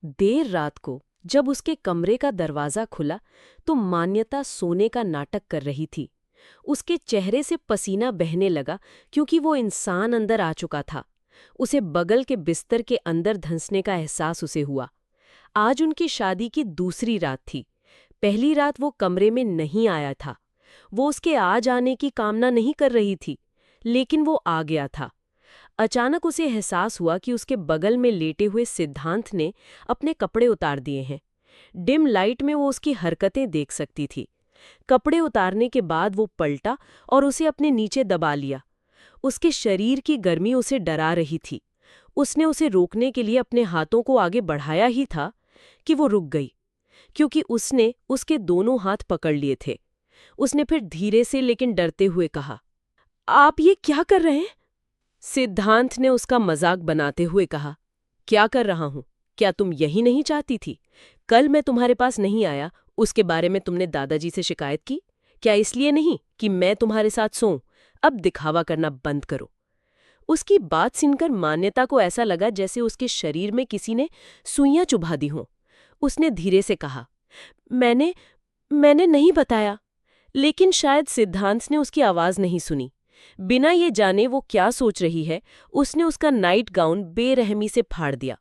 देर रात को जब उसके कमरे का दरवाजा खुला तो मान्यता सोने का नाटक कर रही थी। उसके चेहरे से पसीना बहने लगा क्योंकि वो इंसान अंदर आ चुका था। उसे बगल के बिस्तर के अंदर धंसने का एहसास उसे हुआ। आज उनकी शादी की दूसरी रात थी। पहली रात वो कमरे में नहीं आया था। वो उसके आ जाने की कामना नहीं कर रही थी, लेकिन वो आ गया था। अचानक उसे एहसास हुआ कि उसके बगल में लेटे हुए सिद्धांत ने अपने कपड़े उतार दिए हैं। डिम लाइट में वो उसकी हरकतें देख सकती थी। कपड़े उतारने के बाद वो पलटा और उसे अपने नीचे दबा लिया। उसके शरीर की गर्मी उसे डरा रही थी। उसने उसे रोकने के लिए अपने हाथों को आगे बढ़ाया ही था कि वो रुक गई, क्योंकि उसने उसके दोनों हाथ पकड़ लिए थे। उसने फिर धीरे से लेकिन डरते हुए कहा, आप ये क्या कर रहे हैं? सिद्धांत ने उसका मजाक बनाते हुए कहा, क्या कर रहा हूं? क्या तुम यही नहीं चाहती थी? कल मैं तुम्हारे पास नहीं आया, उसके बारे में तुमने दादाजी से शिकायत की? क्या इसलिए नहीं कि मैं तुम्हारे साथ सोऊं? अब दिखावा करना बंद करो। उसकी बात सुनकर मान्यता को ऐसा लगा जैसे उसके शरीर में किसी ने सुइयां चुभा दी हों। उसने धीरे से कहा, मैंने मैंने नहीं बताया। लेकिन शायद सिद्धांत ने उसकी आवाज नहीं सुनी। बिना ये जाने वो क्या सोच रही है, उसने उसका नाइट गाउन बेरहमी से फाड़ दिया।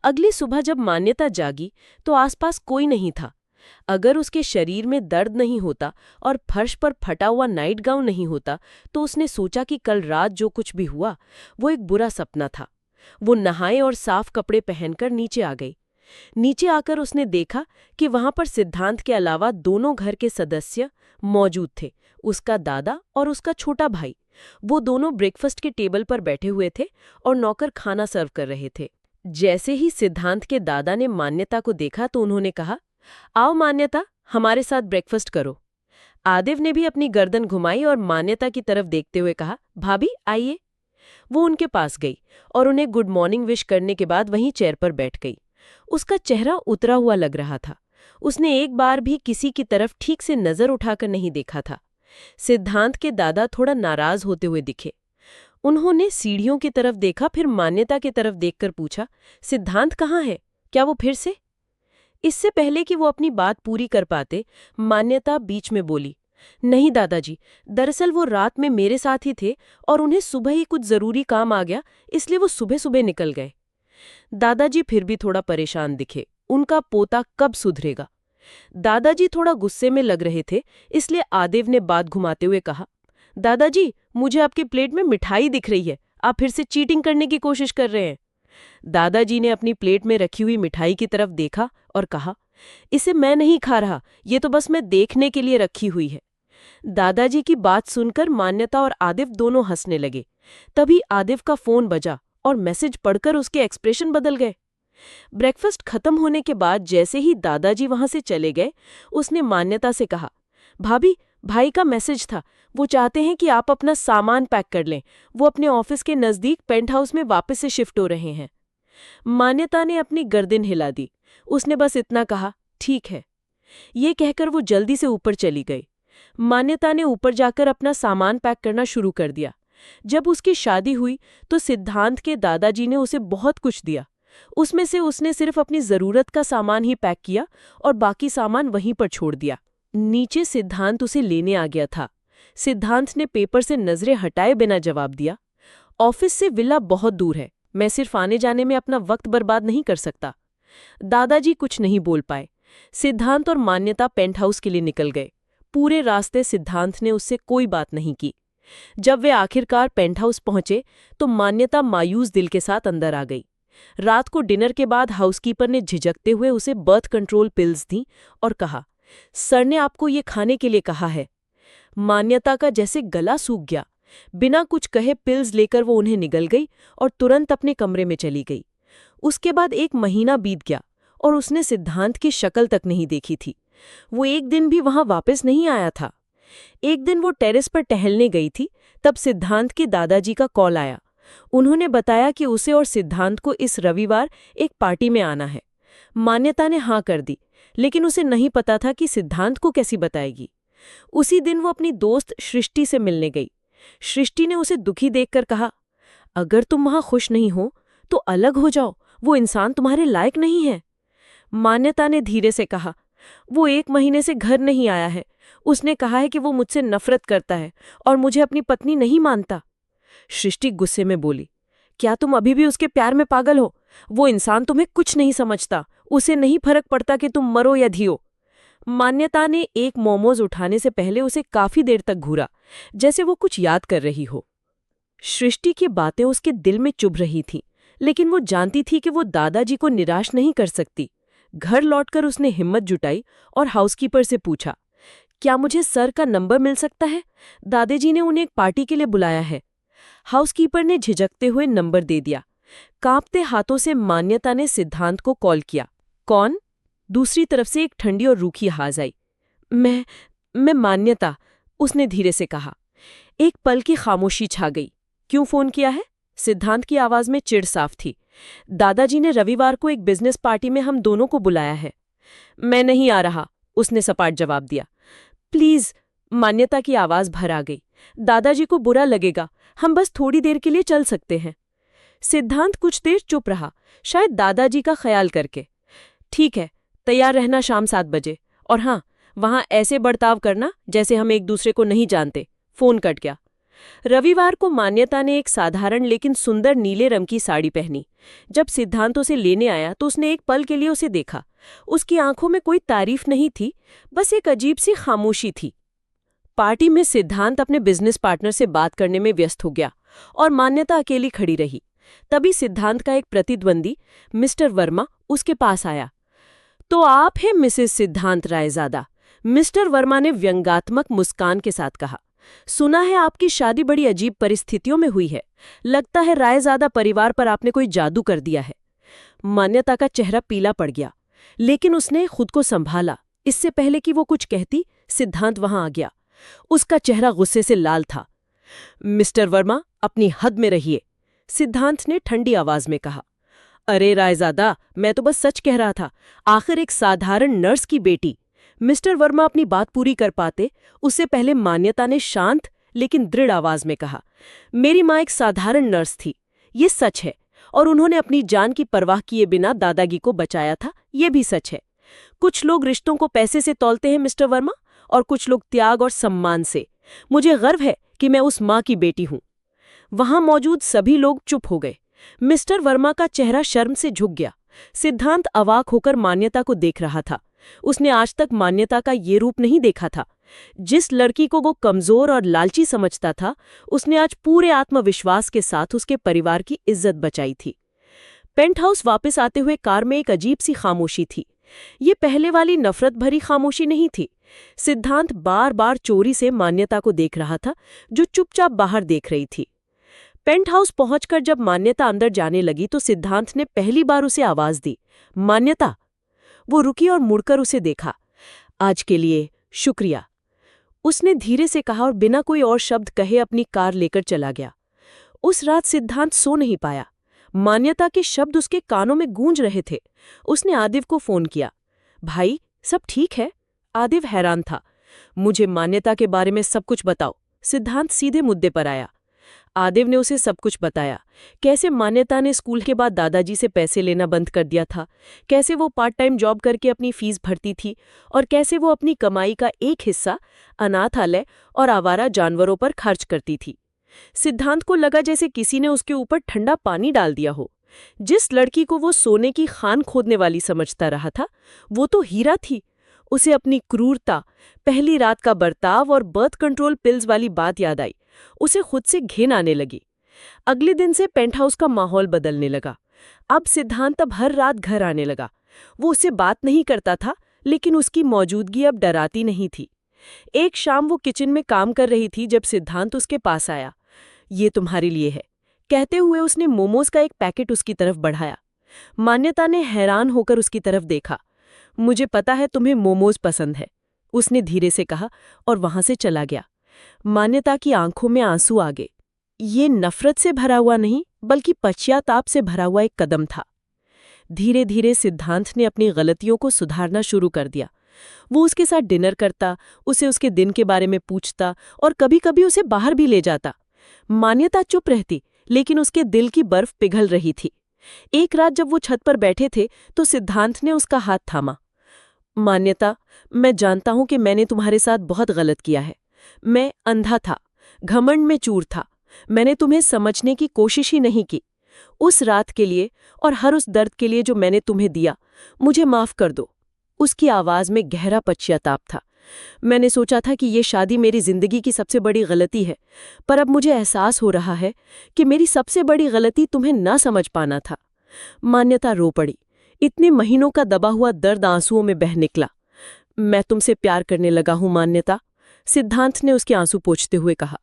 अगली सुबह जब मान्यता जागी तो आसपास कोई नहीं था। अगर उसके शरीर में दर्द नहीं होता और फर्श पर फटा हुआ नाइट गाउन नहीं होता तो उसने सोचा कि कल रात जो कुछ भी हुआ वो एक बुरा सपना था। वो नहाए और साफ कपड़े पहनकर नीचे आ गई। नीचे आकर उसने देखा कि वहां पर सिद्धांत के अलावा दोनों घर के सदस्य मौजूद थे, उसका दादा और उसका छोटा भाई। वो दोनों ब्रेकफास्ट के टेबल पर बैठे हुए थे और नौकर खाना सर्व कर रहे थे। जैसे ही सिद्धांत के दादा ने मान्यता को देखा तो उन्होंने कहा, आओ मान्यता, हमारे साथ ब्रेकफास्ट करो। आदिव ने भी अपनी गर्दन घुमाई और मान्यता की तरफ देखते हुए कहा, भाभी आइए। वो उनके पास गई और उन्हें गुड मॉर्निंग विश करने के बाद वहीं चेयर पर बैठ गई। उसका चेहरा उतरा हुआ लग रहा था। उसने एक बार भी किसी की तरफ ठीक से नजर उठाकर नहीं देखा था। सिद्धांत के दादा थोड़ा नाराज होते हुए दिखे। उन्होंने सीढ़ियों की तरफ देखा, फिर मान्यता की तरफ देखकर पूछा, सिद्धांत कहाँ है? क्या वो फिर से? इससे पहले कि वो अपनी बात पूरी कर पाते, मान्यता बीच में बोली, नहीं दादाजी, दरअसल वो रात में मेरे साथ ही थे और उन्हें सुबह ही कुछ जरूरी काम आ गया, इसलिए वो सुबह सुबह निकल गए। दादाजी फिर भी थोड़ा परेशान दिखे। उनका पोता कब सुधरेगा? दादाजी थोड़ा गुस्से में लग रहे थे, इसलिए आदिव ने बात घुमाते हुए कहा, दादाजी, मुझे आपकी प्लेट में मिठाई दिख रही है। आप फिर से चीटिंग करने की कोशिश कर रहे हैं। दादाजी ने अपनी प्लेट में रखी हुई मिठाई की तरफ देखा और कहा, इसे मैं नहीं खा रहा, ये तो बस मैं देखने के लिए रखी हुई है। दादाजी की बात सुनकर मान्यता और आदिव दोनों हंसने लगे। तभी आदिव का फोन बजा और मैसेज पढ़कर उसके एक्सप्रेशन बदल गए। ब्रेकफास्ट खत्म होने के बाद जैसे ही दादाजी वहां से चले गए, उसने मान्यता से कहा, भाभी, भाई का मैसेज था। वो चाहते हैं कि आप अपना सामान पैक कर लें। वो अपने ऑफिस के नजदीक पेंट हाउस में वापस से शिफ्ट हो रहे हैं। मान्यता ने अपनी गर्दन हिला दी। उसने बस इतना कहा, ठीक है। ये कहकर वो जल्दी से ऊपर चली गई। मान्यता ने ऊपर जाकर अपना सामान पैक करना शुरू कर दिया। जब उसकी शादी हुई तो सिद्धांत के दादाजी ने उसे बहुत कुछ दिया। उसमें से उसने सिर्फ अपनी जरूरत का सामान ही पैक किया और बाकी सामान वहीं पर छोड़ दिया। नीचे सिद्धांत उसे लेने आ गया था। सिद्धांत ने पेपर से नजरें हटाए बिना जवाब दिया, ऑफिस से विला बहुत दूर है, मैं सिर्फ आने जाने में अपना वक्त बर्बाद नहीं कर सकता। दादाजी कुछ नहीं बोल पाए। सिद्धांत और मान्यता पेंट हाउस के लिए निकल गए। पूरे रास्ते सिद्धांत ने उससे कोई बात नहीं की। जब वे आखिरकार पेंट हाउस पहुंचे तो मान्यता मायूस दिल के साथ अंदर आ गई। रात को डिनर के बाद हाउसकीपर ने झिझकते हुए उसे बर्थ कंट्रोल पिल्स दी और कहा, सर ने आपको ये खाने के लिए कहा है। मान्यता का जैसे गला सूख गया। बिना कुछ कहे पिल्स लेकर वो उन्हें निगल गई और तुरंत अपने कमरे में चली गई। उसके बाद 1 महीना बीत गया और उसने सिद्धांत की शक्ल तक नहीं देखी थी। वो एक दिन भी वहां वापस नहीं आया था। एक दिन वो टेरेस पर टहलने गई थी, तब सिद्धांत के दादाजी का कॉल आया। उन्होंने बताया कि उसे और सिद्धांत को इस रविवार एक पार्टी में आना है। मान्यता ने हाँ कर दी, लेकिन उसे नहीं पता था कि सिद्धांत को कैसी बताएगी। उसी दिन वो अपनी दोस्त सृष्टि से मिलने गई। सृष्टि ने उसे दुखी देखकर कहा, अगर तुम वहां खुश नहीं हो तो अलग हो जाओ, वो इंसान तुम्हारे लायक नहीं है। मान्यता ने धीरे से कहा, वो 1 महीने से घर नहीं आया है। उसने कहा है कि वो मुझसे नफरत करता है और मुझे अपनी पत्नी नहीं मानता। सृष्टि गुस्से में बोली, क्या तुम अभी भी उसके प्यार में पागल हो? वो इंसान तुम्हें कुछ नहीं समझता। उसे नहीं फर्क पड़ता कि तुम मरो या जियो। मान्यता ने एक मोमोज उठाने से पहले उसे काफी देर तक घूरा, जैसे वो कुछ याद कर रही हो। सृष्टि की बातें उसके दिल में चुभ रही थीं, लेकिन वो जानती थी कि वो दादाजी को निराश नहीं कर सकती। घर लौटकर उसने हिम्मत जुटाई और हाउसकीपर से पूछा, क्या मुझे सर का नंबर मिल सकता है? दादाजी ने उन्हें एक पार्टी के लिए बुलाया है। हाउसकीपर ने झिझकते हुए नंबर दे दिया। कांपते हाथों से मान्यता ने सिद्धांत को कॉल किया। कौन? दूसरी तरफ से एक ठंडी और रूखी आवाज आई। मैं मान्यता, उसने धीरे से कहा। एक पल की खामोशी छा गई। क्यों फोन किया है? सिद्धांत की आवाज में चिढ़ साफ थी। दादाजी ने रविवार को एक बिजनेस पार्टी में हम दोनों को बुलाया है। मैं नहीं आ रहा, उसने सपाट जवाब दिया। प्लीज, मान्यता की आवाज भर आ गई। दादाजी को बुरा लगेगा, हम बस थोड़ी देर के लिए चल सकते हैं। सिद्धांत कुछ देर चुप रहा, शायद दादाजी का ख्याल करके। ठीक है, तैयार रहना शाम 7 बजे। और हाँ, वहां ऐसे बर्ताव करना जैसे हम एक दूसरे को नहीं जानते। फोन कट गया। रविवार को मान्यता ने एक साधारण लेकिन सुंदर नीले रंग की साड़ी पहनी। जब सिद्धांत उसे लेने आया तो उसने एक पल के लिए उसे देखा। उसकी आंखों में कोई तारीफ नहीं थी, बस एक अजीब सी खामोशी थी। पार्टी में सिद्धांत अपने बिजनेस पार्टनर से बात करने में व्यस्त हो गया और मान्यता अकेली खड़ी रही। तभी सिद्धांत का एक प्रतिद्वंदी, मिस्टर वर्मा, उसके पास आया। तो आप हैं मिसेस सिद्धांत रायजादा? मिस्टर वर्मा ने व्यंग्यात्मक मुस्कान के साथ कहा। सुना है आपकी शादी बड़ी अजीब परिस्थितियों में हुई है। लगता है रायजादा परिवार पर आपने कोई जादू कर दिया है। मान्यता का चेहरा पीला पड़ गया, लेकिन उसने खुद को संभाला। इससे पहले कि वो कुछ कहती, सिद्धांत वहां आ गया। उसका चेहरा गुस्से से लाल था। मिस्टर वर्मा, अपनी हद में रहिए, सिद्धांत ने ठंडी आवाज में कहा। अरे रायजादा, मैं तो बस सच कह रहा था। आखिर एक साधारण नर्स की बेटी। मिस्टर वर्मा अपनी बात पूरी कर पाते उससे पहले मान्यता ने शांत लेकिन दृढ़ आवाज में कहा, मेरी माँ एक साधारण नर्स थी, ये सच है। और उन्होंने अपनी जान की परवाह किए बिना दादाजी को बचाया था, ये भी सच है। कुछ लोग रिश्तों को पैसे से तौलते हैं मिस्टर वर्मा, और कुछ लोग त्याग और सम्मान से। मुझे गर्व है कि मैं उस माँ की बेटी हूं। वहां मौजूद सभी लोग चुप हो गए। मिस्टर वर्मा का चेहरा शर्म से झुक गया। सिद्धांत अवाक होकर मान्यता को देख रहा था। उसने आज तक मान्यता का ये रूप नहीं देखा था। जिस लड़की को वो कमजोर और लालची समझता था, उसने आज पूरे आत्मविश्वास के साथ उसके परिवार की इज्जत बचाई थी। पेंटहाउस वापस आते हुए कार में एक अजीब सी खामोशी थी। ये पहले वाली नफरत भरी खामोशी नहीं थी। सिद्धांत बार बार चोरी से मान्यता को देख रहा था, जो चुपचाप बाहर देख रही थी। पेंटहाउस पहुंचकर जब मान्यता अंदर जाने लगी तो सिद्धांत ने पहली बार उसे आवाज दी, मान्यता। वो रुकी और मुड़कर उसे देखा। आज के लिए शुक्रिया, उसने धीरे से कहा और बिना कोई और शब्द कहे अपनी कार लेकर चला गया। उस रात सिद्धांत सो नहीं पाया। मान्यता के शब्द उसके कानों में गूंज रहे थे। उसने आदिव को फोन किया। भाई, सब ठीक है? आदिव हैरान था। मुझे मान्यता के बारे में सब कुछ बताओ। सिद्धांत सीधे मुद्दे पर आया। आदिव ने उसे सब कुछ बताया। कैसे मान्यता ने स्कूल के बाद दादाजी से पैसे लेना बंद कर दिया था, कैसे वो पार्ट टाइम जॉब करके अपनी फीस भरती थी, और कैसे वो अपनी कमाई का एक हिस्सा अनाथालय और आवारा जानवरों पर खर्च करती थी। सिद्धांत को लगा जैसे किसी ने उसके ऊपर ठंडा पानी डाल दिया हो। जिस लड़की को वो सोने की खान खोदने वाली समझता रहा था, वो तो हीरा थी। उसे अपनी क्रूरता, पहली रात का बर्ताव और बर्थ कंट्रोल पिल्स वाली बात याद आई। उसे खुद से घिन आने लगी। अगले दिन से पेंटहाउस का माहौल बदलने लगा। अब सिद्धांत हर रात घर आने लगा। वो उससे बात नहीं करता था, लेकिन उसकी मौजूदगी अब डराती नहीं थी। एक शाम वो किचन में काम कर रही थी जब सिद्धांत उसके पास आया। ये तुम्हारे लिए है, कहते हुए उसने मोमोज का एक पैकेट उसकी तरफ बढ़ाया। मान्यता ने हैरान होकर उसकी तरफ देखा। मुझे पता है तुम्हें मोमोज पसंद है, उसने धीरे से कहा और वहां से चला गया। मान्यता की आंखों में आंसू आ गए। ये नफरत से भरा हुआ नहीं, बल्कि पश्चाताप से भरा हुआ एक कदम था। धीरे धीरे सिद्धांत ने अपनी गलतियों को सुधारना शुरू कर दिया। वो उसके साथ डिनर करता, उसे उसके दिन के बारे में पूछता और कभी कभी उसे बाहर भी ले जाता। मान्यता चुप रहती, लेकिन उसके दिल की बर्फ पिघल रही थी। एक रात जब वो छत पर बैठे थे तो सिद्धांत ने उसका हाथ थामा। मान्यता, मैं जानता हूं कि मैंने तुम्हारे साथ बहुत गलत किया है। मैं अंधा था, घमंड में चूर था। मैंने तुम्हें समझने की कोशिश ही नहीं की। उस रात के लिए और हर उस दर्द के लिए जो मैंने तुम्हें दिया, मुझे माफ कर दो। उसकी आवाज में गहरा पश्चाताप था। मैंने सोचा था कि ये शादी मेरी जिंदगी की सबसे बड़ी गलती है, पर अब मुझे एहसास हो रहा है कि मेरी सबसे बड़ी गलती तुम्हें ना समझ पाना था। मान्यता रो पड़ी। इतने महीनों का दबा हुआ दर्द आंसुओं में बह निकला। मैं तुमसे प्यार करने लगा हूं मान्यता, सिद्धांत ने उसके आंसू पोंछते हुए कहा।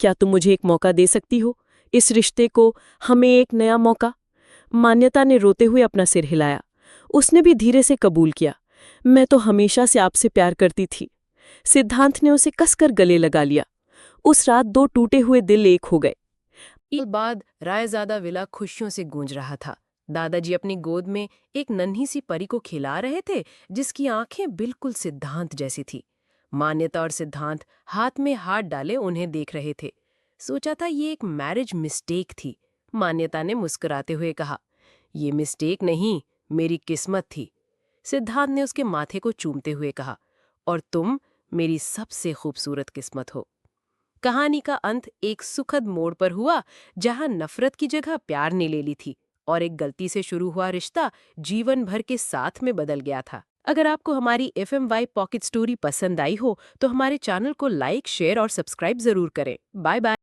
क्या तुम मुझे एक मौका दे सकती हो? इस रिश्ते को, हमें एक नया मौका। मान्यता ने रोते हुए अपना सिर हिलाया। उसने भी धीरे से कबूल किया। मैं तो हमेशा से आपसे प्यार करती थी। सिद्धांत ने उसे कसकर गले लगा लिया। उस रात दो टूटे हुए दिल एक हो गए। साल बाद रायजादा विला खुशियों से गूंज रहा था। दादाजी अपनी गोद में एक नन्ही सी परी को खिला रहे थे, जिसकी आंखें बिल्कुल सिद्धांत जैसी थी। मान्यता और सिद्धांत हाथ में हाथ डाले उन्हें देख रहे थे। सोचा था ये एक मैरिज मिस्टेक थी। मान्यता ने मुस्कुराते हुए कहा, ये मिस्टेक नहीं, मेरी किस्मत थी। सिद्धांत ने उसके माथे को चूमते हुए कहा, और तुम मेरी सबसे खूबसूरत किस्मत हो। कहानी का अंत एक सुखद मोड़ पर हुआ, जहां नफरत की जगह प्यार ने ले ली थी और एक गलती से शुरू हुआ रिश्ता जीवन भर के साथ में बदल गया था। अगर आपको हमारी FMY पॉकेट स्टोरी पसंद आई हो तो हमारे चैनल को लाइक, शेयर और सब्सक्राइब जरूर करें। Bye bye.